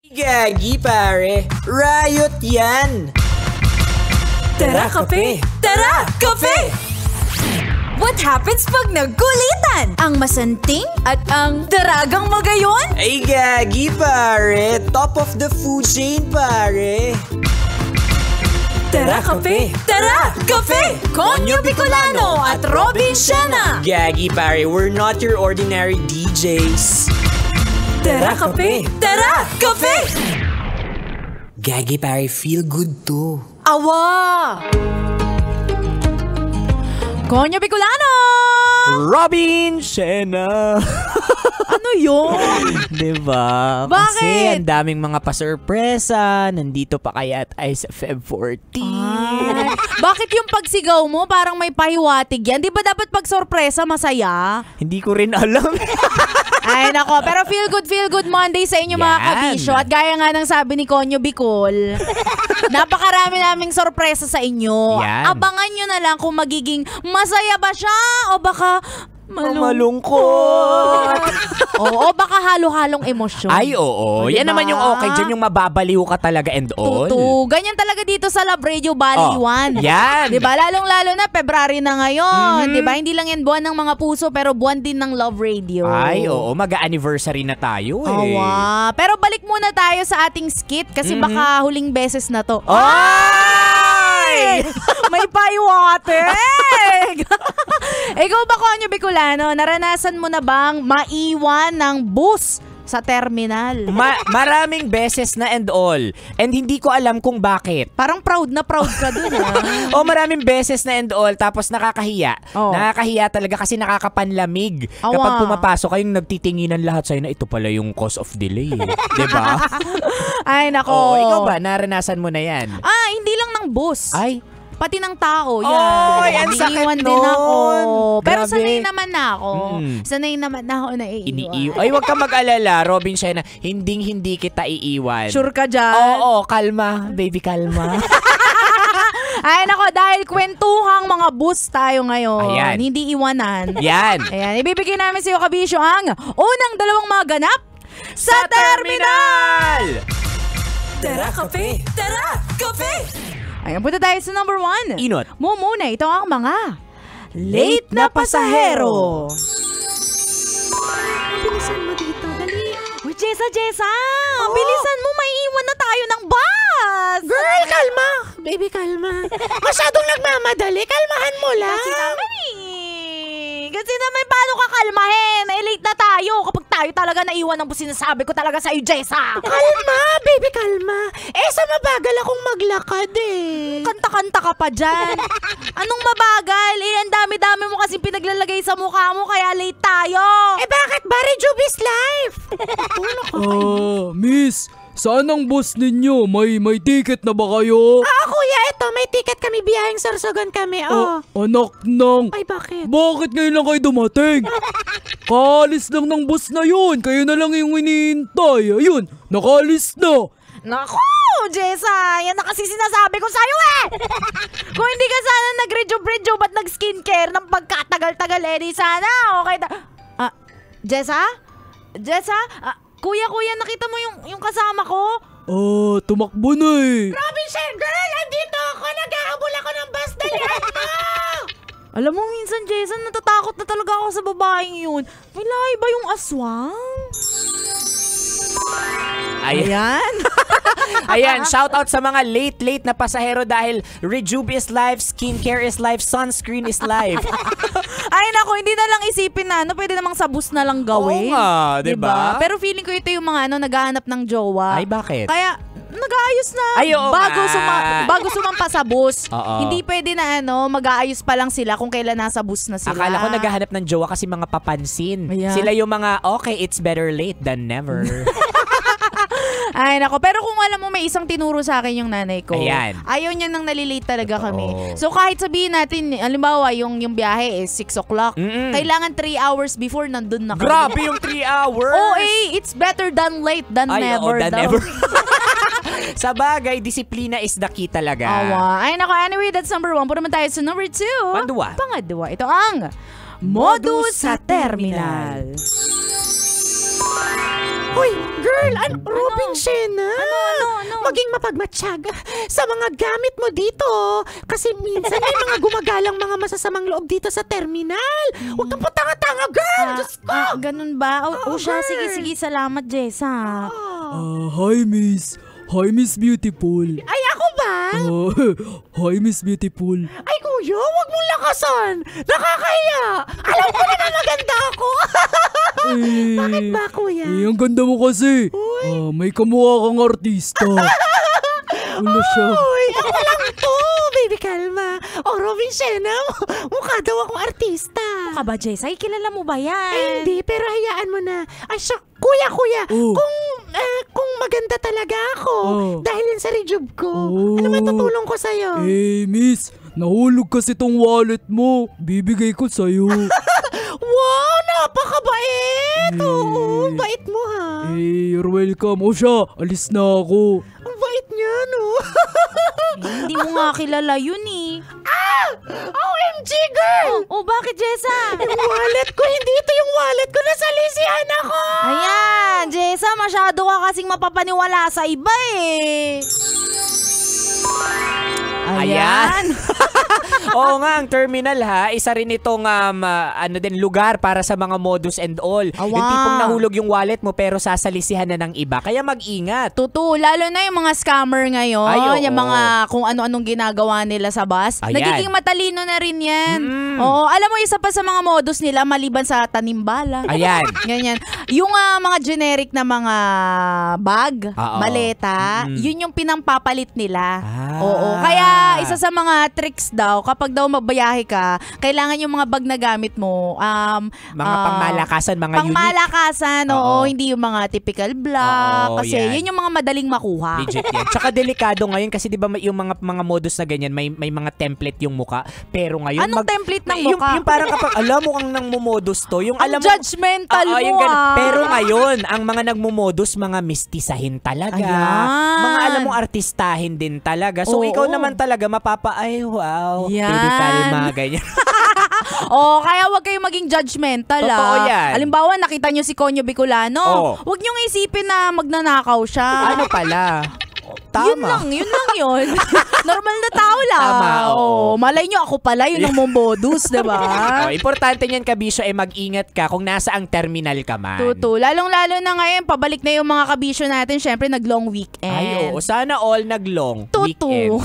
Gagi pare, riot yan! Tara, kape! Tara, kape! What happens pag nagkulitan? Ang masanting at ang daragang magayon? Ay gagi pare, top of the food chain pare! Tara, kape! Tara, kape! Konyo Bicolano at Robin Siena! Gagi pare, we're not your ordinary DJs. Tara, kape! Tara, kape! Gagi pare, feel good to. Awa! Konyo Bicolano! Robin Siena! Ano yun? Diba? Bakit? Kasi ang daming mga pasurpresa. Nandito pa kaya ay sa Feb 14. Bakit yung pagsigaw mo parang may pahiwatig yan? Di ba dapat pag sorpresa masaya? Hindi ko rin alam. Ay nako, pero feel good Monday sa inyo mga Yan. kabisyo. At gaya nga ng sabi ni Konyo Bicol, napakarami naming sorpresa sa inyo. Yan. Abangan nyo na lang kung magiging masaya ba siya o baka Malungkot. Oo, baka halo-halong emosyon. Ay, oo. Diba? Yan naman yung okay. Diyan yung mababaliw ka talaga and all. Tutu. Ganyan talaga dito sa Love Radio Baliwan. Yan. Diba? Lalong-lalo na February na ngayon. Diba? Hindi lang yan buwan ng mga puso pero buwan din ng Love Radio. Ay, oo. Mag-anniversary na tayo eh. Awa. Pero balik muna tayo sa ating skit kasi baka huling beses na to. Ay! May paiwatig! Ikaw ba, Konyo Bicolano, naranasan mo na bang maiwan ng bus sa terminal? Maraming beses na and all. And hindi ko alam kung bakit. Parang proud na proud ka dun, ha? O maraming beses na and all tapos nakakahiya. Oh. Nakakahiya talaga kasi nakakapanlamig. Awa. Kapag pumapasok kayong nagtitinginan lahat sa'yo na ito pala yung cause of delay. Diba? Ay, nako. Oo, ikaw ba? Naranasan mo na yan? Hindi lang ng bus. Ay, Pati ng tao, yan. Oy, ang sakit Iniiwan din nun. ako. Pero Grabe. sanay naman na ako. Mm. Sanay naman na ako na iiwan. Ay, wag ka mag-alala, Robin Siena. Hindi kita iiwan. Sure ka dyan? Oo, kalma. Baby, kalma. Ay, nako, dahil kwentuhang mga bus tayo ngayon. Ayan. Hindi iwanan. Yan. Ayan, ibibigay namin sa iyo, Kabisyo, ang unang dalawang mga ganap Sa terminal! Tara, kape! Tara, kape! Ayan, punta tayo sa number 1. Inot. Muna, ito ang mga late na pasahero. Bilisan mo dito, dali. Uy, Jessa! Bilisan mo, maiiwan na tayo ng bus! Girl, kalma! Baby, kalma. Masyadong nagmamadali. Kalmahan mo lang. Kasi naman, paano ka kalmahin? Late na tayo. Kapag tayo talaga naiwan ng bus, sinasabi ko talaga sa'yo, Jessa. Kalma, baby, kalma. Sa mabagal akong maglakad eh. Kanta-kanta ka pa dyan. Anong mabagal? Ang dami-dami mo kasi pinaglalagay sa mukha mo, kaya late tayo. Bakit ba? Rejuve's life. Miss, saan ang bus ninyo? May ticket na ba kayo? Kuya, eto, may ticket kami, biyaheng Sorsogon kami, Anak ng... Ay, bakit? Bakit ngayon lang kayo dumating? Kaalis lang ng bus na yun. Kayo na lang yung hinihintay. Ayun, nakaalis na. Naku, Jessa, yan na kasi sinasabi ko sa'yo Kung hindi ka sana nag-rejuve-rejuve at nag-skincare ng pagkatagal-tagal, di sana, okay Jessa? Kuya, nakita mo yung kasama ko? Tumakbo na eh. Robinson, girl, andito ako. Naghahabol ako ng bus. Dalihan mo. Alam mo, minsan, Jason, natatakot na talaga ako sa babaeng yun. May lahi ba yung aswang? Ayan. Ayan, shout out sa mga late na pasahero dahil Rejuve is life, skincare is life, sunscreen is life. Ay nako, hindi na lang isipin na pwede namang sa bus na lang gawin. Oo nga, diba? Pero feeling ko ito yung mga naghahanap ng jowa. Ay, bakit? Kaya nag-aayos na Ay, oo bago sumampa sa bus. Oo. Hindi pwede na mag-aayos pa lang sila kung kailan nasa bus na sila. Akala ko naghahanap ng jowa kasi mga papansin. Ayan. Sila yung mga, okay, it's better late than never. Ay nako, pero kung alam mo may isang tinuro sa akin yung nanay ko. Ayan. Ayaw niya nang nalilate talaga kami. Oo. So kahit sabihin natin, halimbawa yung biyahe is 6 o'clock. Mm-mm. Kailangan 3 hours before nandun na kami. Grabe yung 3 hours! It's better than late than never. Than daw. never. Sa bagay, disiplina is the key talaga. Awa. Ay nako, anyway, that's number 1. Punta naman tayo sa number 2. Pangadwa. Ito ang modus sa terminal. Uy, Girl, Robin Shena. Ano? Maging mapagmatsyag sa mga gamit mo dito. Kasi minsan may mga gumagalang mga masasamang loob dito sa terminal. Huwag kang patanga-tanga, girl. Diyos ko. Ganun ba? O siya, sige, salamat, Jessa. Hi, Miss. Hi, Miss Beautiful. Ay, ako ba? Hi, Miss Beautiful. Ay, kuya, huwag mong lakasan. Nakakahiya. Alam ko na maganda ako. Bakit ba, kuya? Ang ganda mo kasi. May kamukha kang artista. Ano siya? Uy, ako lang to. Baby, kalma. Robin Shena, mukha daw akong artista. Mukha ba, Jessa? Kilala mo ba yan? Ay, hindi, pero hayaan mo na. Ay, siya, kuya, kung maganda talaga ako, dahil yan sa rejob ko, ano matutulong ko sa'yo? Miss, nahulog kasi tong wallet mo. Bibigay ko sa'yo. Wow, napakabait! Oo, bait mo ha. You're welcome. O siya, alis na ako. Ang bait niya, no? Hindi mo nga kilala yun eh. OMG, girl! Bakit, Jessa? Yung wallet ko, hindi ito yung wallet ko. Nasa lisihan ako! Ayan, Jessa, masyado ka kasing mapapaniwala sa iba eh. Ayan. Oo nga, ang terminal ha, isa rin itong lugar para sa mga modus and all. Yung tipong nahulog yung wallet mo pero sasalisihan na ng iba. Kaya mag-ingat. Totoo, lalo na yung mga scammer ngayon. Ay, oo. Yung mga kung ano-anong ginagawa nila sa bus. Ayan. Nagiging matalino na rin yan. Oo, alam mo, isa pa sa mga modus nila, maliban sa tanimbala. Ayan. Ganyan. Yung mga generic na mga bag, Oo. maleta, yun yung pinampapalit nila. Ah. Oo. Kaya isa sa mga tricks daw, kapag daw magbayahe ka, kailangan yung mga bag na gamit mo, Mga pangmalakasan, mga unique. pangmalakasan, oo, hindi yung mga typical black. Oo, Kasi yan. yun yung mga madaling makuha. Legit yan. Tsaka delikado ngayon kasi 'di ba yung mga modus na ganyan may mga template yung muka. Pero ngayon Anong template ng yung, mukha? yung parang kapag alam mo kang nangmomodus to, yung Ang alam mo judgmental mo, yung ganun. ah. Pero ngayon, ang mga nagmomodus mga mistisahin talaga. Ayan. Mga alam mo artistahin din talaga. So Oo. ikaw naman talaga ay wow. Yan. Baby kalma ganyan. Kaya wag kayong maging judgmental. Totoo yan. Halimbawa, nakita nyo si Konyo Bicolano. Oo. Wag nyong isipin na magnanakaw siya. Ano pala? Tama. Yun lang yun. Normal na tao lang. Tama, oo. Malay nyo, ako pala yun ang mombodus, diba? Importante niyan, kabisyo, mag-ingat ka kung nasa ang terminal ka man. Tuto. Lalong-lalo na ngayon, pabalik na yung mga kabisyo natin. Syempre, nag-long weekend. Ay, oo. Sana all nag-long Tuto. weekend.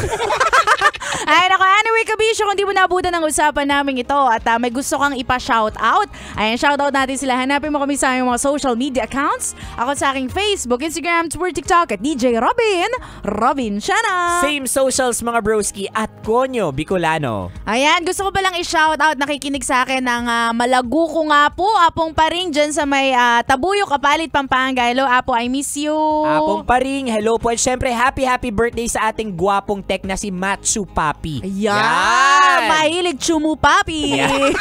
Ay, naku, anyway, kabisyo, kung di mo naabutan ng usapan namin ito at may gusto kang ipa-shoutout, ayan, shoutout natin sila. Hanapin mo kami sa aming mga social media accounts. Ako sa aking Facebook, Instagram, Twitter, TikTok at DJ Robin Shana. Same socials mga broski at Konyo Bicolano. Ayan, gusto ko palang i-shoutout, nakikinig sa akin ng malagu ko nga po, Apong Paring dyan sa may Tabuyok, Kapalit, Pampanga. Hello, Apo, I miss you. Apong Paring, hello po. At syempre, happy birthday sa ating gwapong tech na si Matsu Papi. Ayan, mahilig chumu papi. Yan.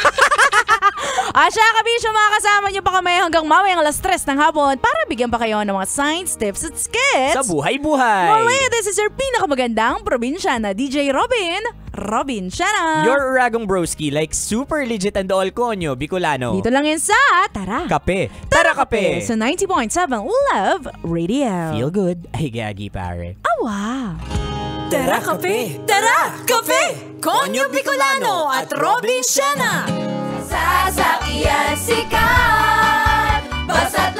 Asya, kabisyo, mga kasama nyo pa kami hanggang mamayang alas 3 ng hapon para bigyan pa kayo ng mga science, tips at skits. Sa buhay-buhay. Muli, this is your pinakamagandang probinsyana, DJ Robin Shana. Your Uragong broski, like super legit and all Konyo Bicolano. Dito lang yun sa Tara. Kape. Tara kape. Sa 90.7 Love Radio. Feel good. Ay, gagi pare. Awa. Tara kape! Tara kape! Konyo Bicolano at Robin Shana! Sasakyan sikat, basta't